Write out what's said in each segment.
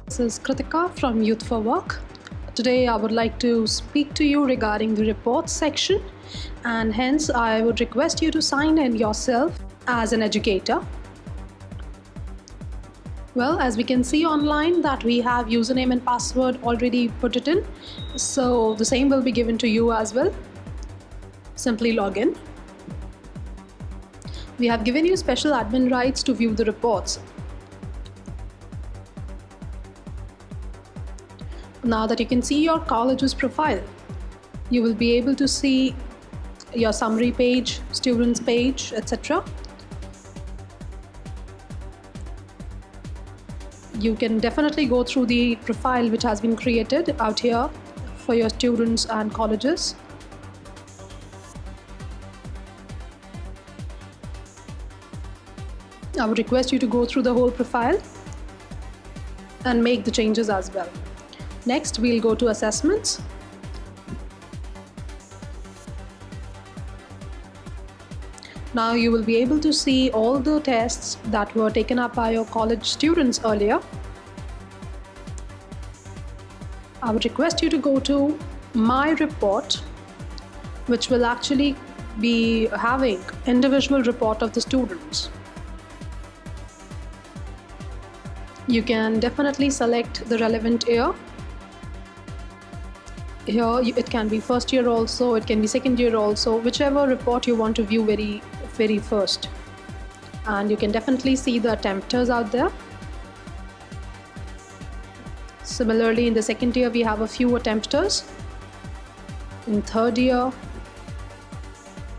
This is Kritika from Youth4work. Today I would like to speak to you regarding the reports section, and hence I would request you to sign in yourself as an educator. Well, as we can see online that we have username and password already put it in, so the same will be given to you as well. Simply log in. We have given you special admin rights to view the reports. Now that you can see your college's profile, you will be able to see your summary page, students page, etc. You can definitely go through the profile which has been created out here for your students and colleges. I would request you to go through the whole profile and make the changes as well. Next, we'll go to assessments. Now you will be able to see all the tests that were taken up by your college students earlier. I would request you to go to My Report, which will actually be having individual report of the students. You can definitely select the relevant year. Here it can be first year also, it can be second year also, whichever report you want to view very first. And you can definitely see the attempters out there. Similarly, in the second year we have a few attempters. In third year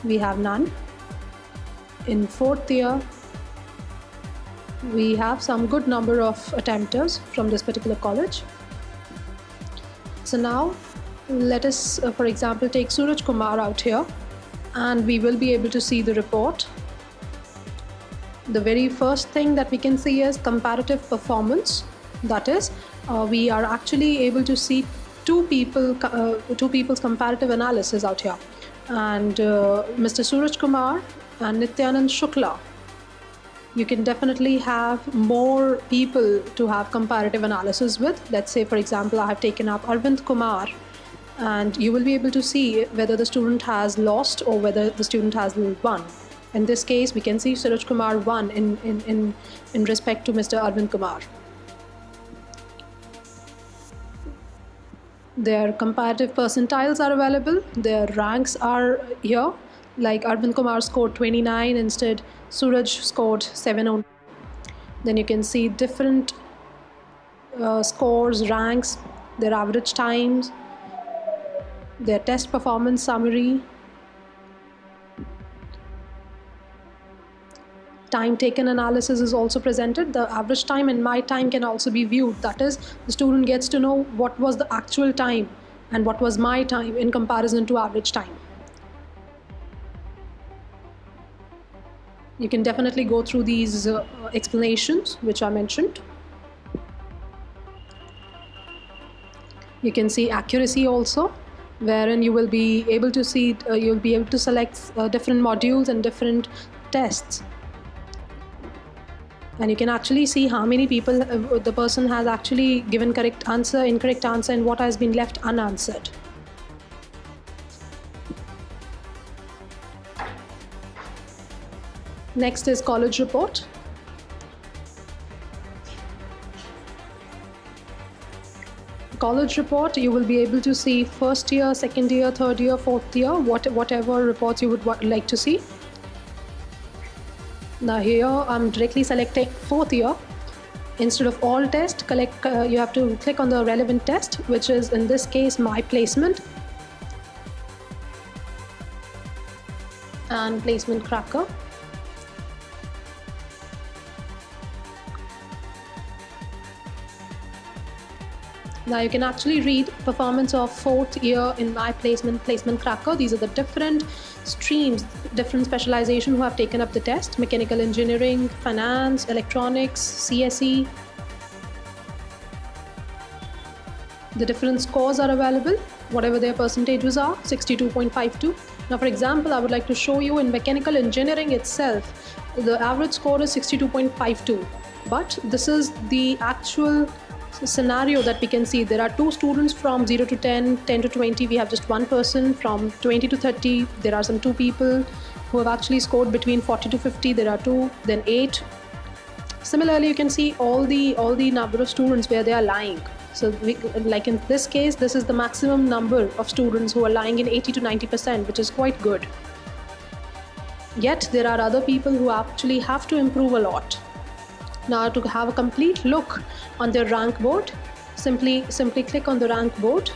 we have none. In fourth year we have some good number of attempters from this particular college. So now let us for example take Suraj Kumar out here, and we will be able to see the report. The very first thing that we can see is comparative performance. That is, we are actually able to see two people's comparative analysis out here, and Mr. Suraj Kumar and Nityanand Shukla. You can definitely have more people to have comparative analysis with. Let's say for example I have taken up Arvind Kumar, and you will be able to see whether the student has lost or whether the student has won. In this case we can see Suraj Kumar won in respect to Mr. Arvind Kumar. Their comparative percentiles are available, their ranks are here, like Arvind Kumar scored 29, instead Suraj scored 7 only. Then you can see different scores, ranks, their average times, their test performance summary, time taken analysis is also presented. The average time and my time can also be viewed. That is, the student gets to know what was the actual time and what was my time in comparison to average time. You can definitely go through these explanations which are mentioned. You can see accuracy also, wherein you will be able to see, you'll be able to select different modules and different tests. And you can actually see how many people the person has actually given correct answer, incorrect answer, and what has been left unanswered. Next is college report. College report, you will be able to see first year, second year, third year, fourth year, whatever reports you would like to see. Now here I'm directly selecting fourth year. Instead of all test, you have to click on the relevant test, which is in this case my placement and placement cracker. Now you can actually read performance of fourth year in my placement cracker. These are the different streams, different specialization who have taken up the test: mechanical engineering, finance, electronics, CSE. The different scores are available, whatever their percentages are, 62.52. Now for example, I would like to show you in mechanical engineering itself, the average score is 62.52. But this is the actual scenario that we can see, there are 2 students from 0 to 10, 10 to 20, we have just 1 person. From 20 to 30, there are some 2 people who have actually scored between 40 to 50, there are 2, then 8. Similarly, you can see all the number of students where they are lying. So like in this case, this is the maximum number of students who are lying in 80 to 90%, which is quite good. Yet there are other people who actually have to improve a lot. Now, to have a complete look on their rank board, simply click on the rank board.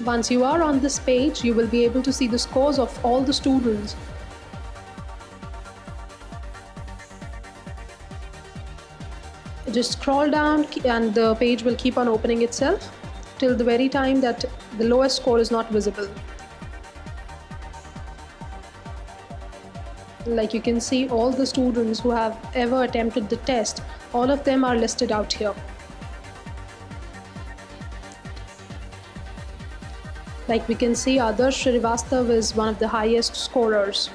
Once you are on this page, you will be able to see the scores of all the students. Just scroll down and the page will keep on opening itself till the very time that the lowest score is not visible. Like you can see, all the students who have ever attempted the test, all of them are listed out here. Like we can see, Adarsh Srivastav is one of the highest scorers.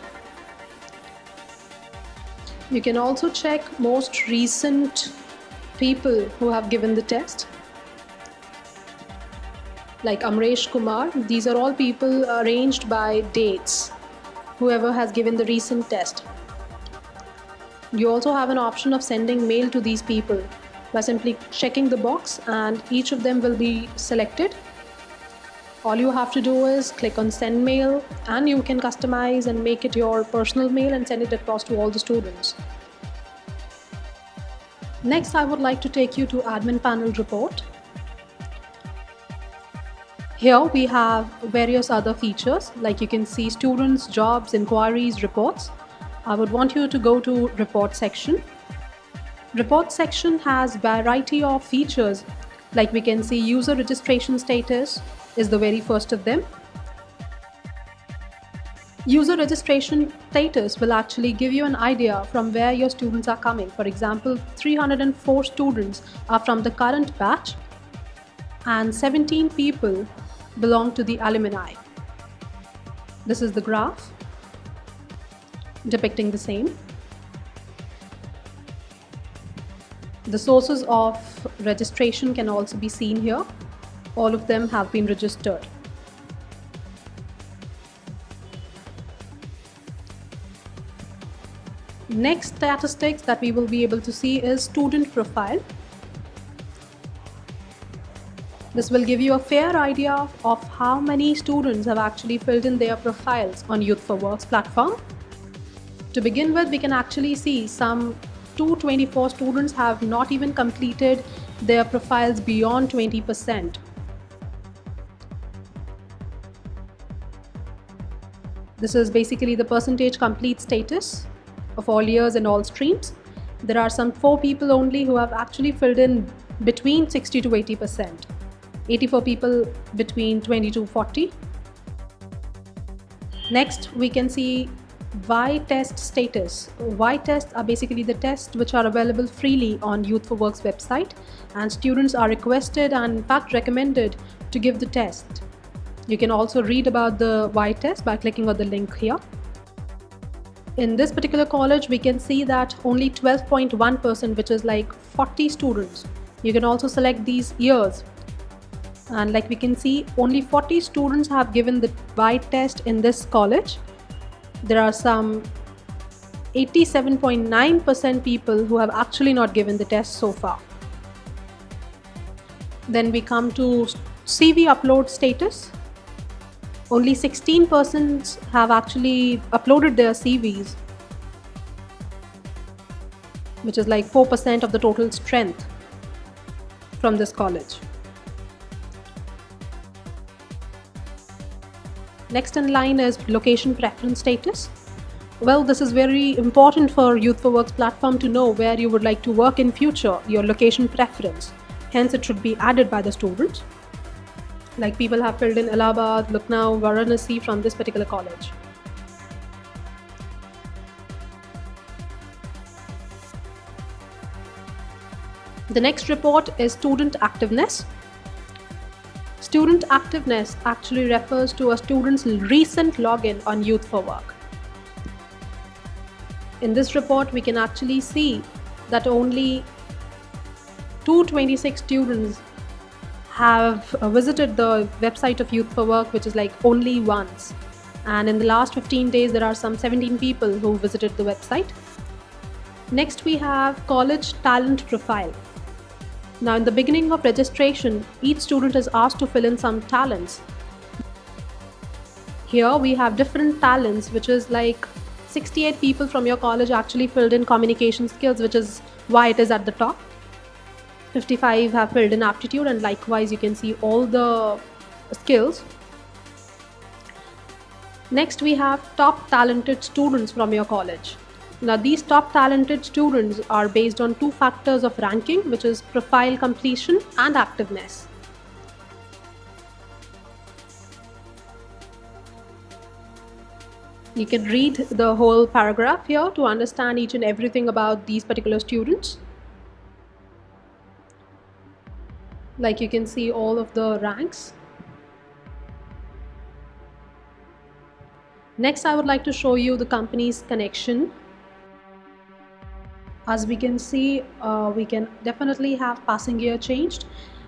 You can also check most recent people who have given the test. Like Amresh Kumar, these are all people arranged by dates, whoever has given the recent test. You also have an option of sending mail to these people by simply checking the box, and each of them will be selected. All you have to do is click on send mail, and you can customize and make it your personal mail and send it across to all the students. Next, I would like to take you to admin panel report. Here we have various other features, like you can see students, jobs, inquiries, reports. I would want you to go to report section. Report section has variety of features, like we can see user registration status is the very first of them. User registration status will actually give you an idea from where your students are coming. For example, 304 students are from the current batch and 17 people belong to the alumni. This is the graph depicting the same. The sources of registration can also be seen here. All of them have been registered. Next statistics that we will be able to see is student profile. This will give you a fair idea of how many students have actually filled in their profiles on Youth4work's platform. To begin with, we can actually see some 224 students have not even completed their profiles beyond 20%. This is basically the percentage complete status of all years and all streams. There are some 4 people only who have actually filled in between 60 to 80%. 84 people between 20 to 40. Next, we can see Y-test status. Y-tests are basically the tests which are available freely on Youth4work's website, and students are requested and in fact recommended to give the test. You can also read about the Y-test by clicking on the link here. In this particular college, we can see that only 12.1%, which is like 40 students. You can also select these years. And like we can see, only 40 students have given the Y-test in this college. There are some 87.9% people who have actually not given the test so far. Then we come to CV upload status. Only 16% have actually uploaded their CVs, which is like 4% of the total strength from this college. Next in line is location preference status. Well, this is very important for Youth4work's platform to know where you would like to work in future, your location preference. Hence, it should be added by the students. Like people have filled in Allahabad, Lucknow, Varanasi from this particular college. The next report is student activeness. Student activeness actually refers to a student's recent login on Youth4work. In this report, we can actually see that only 226 students have visited the website of Youth4work, which is like only once. And in the last 15 days, there are some 17 people who visited the website. Next, we have college talent profile. Now, in the beginning of registration, each student is asked to fill in some talents. Here we have different talents, which is like 68 people from your college actually filled in communication skills, which is why it is at the top. 55 have filled in aptitude, and likewise you can see all the skills. Next, we have top talented students from your college. Now, these top talented students are based on two factors of ranking, which is profile completion and activeness. You can read the whole paragraph here to understand each and everything about these particular students. Like you can see all of the ranks. Next, I would like to show you the company's connection. As we can see, we can definitely have passing year changed.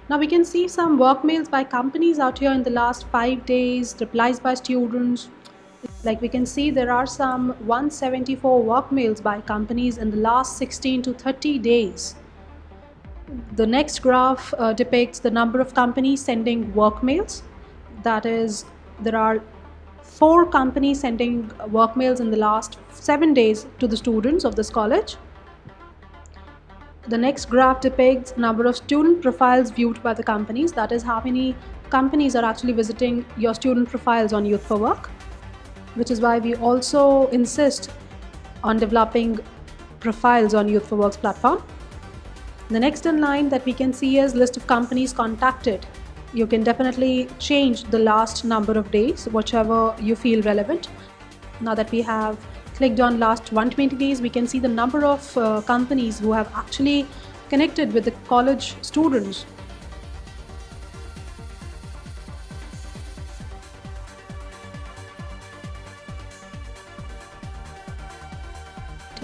Now we can see some work mails by companies out here in the last 5 days, replies by students. Like we can see, there are some 174 work mails by companies in the last 16 to 30 days. The next graph depicts the number of companies sending work mails. That is, there are 4 companies sending work mails in the last 7 days to the students of this college. The next graph depicts number of student profiles viewed by the companies. That is, how many companies are actually visiting your student profiles on Youth4work, which is why we also insist on developing profiles on Youth4work's platform. The next in line that we can see is list of companies contacted. You can definitely change the last number of days, whichever you feel relevant. Now that we have clicked on last 120 days, we can see the number of companies who have actually connected with the college students.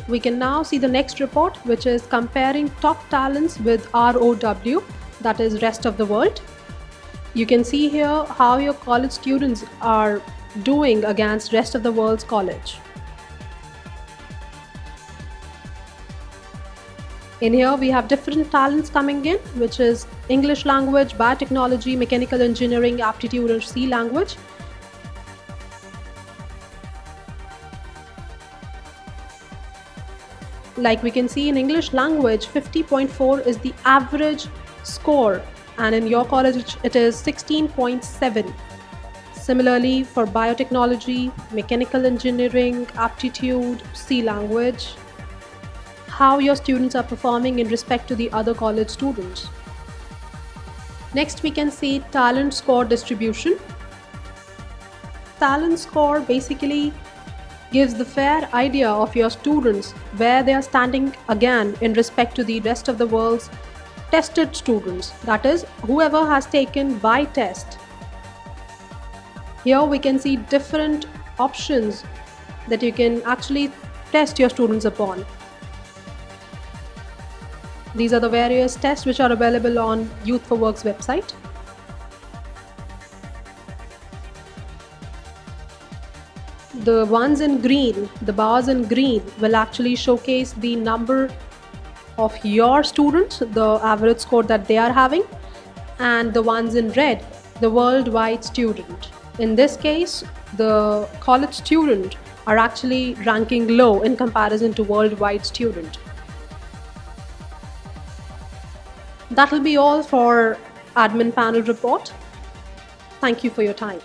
We can now see the next report, which is comparing top talents with ROW, that is rest of the world. You can see here how your college students are doing against rest of the world's college. In here we have different talents coming in, which is English language, biotechnology, mechanical engineering, aptitude or C language. Like we can see, in English language 50.4 is the average score, and in your college it is 16.7. Similarly, for biotechnology, mechanical engineering, aptitude, C language, how your students are performing in respect to the other college students. Next, we can see talent score distribution. Talent score basically gives the fair idea of your students where they are standing again in respect to the rest of the world's tested students, that is, whoever has taken by test. Here we can see different options that you can actually test your students upon. These are the various tests which are available on Youth4work's website. The ones in green, the bars in green, will actually showcase the number of your students, the average score that they are having, and the ones in red, the worldwide student. In this case, the college student are actually ranking low in comparison to worldwide student. That will be all for admin panel report. Thank you for your time.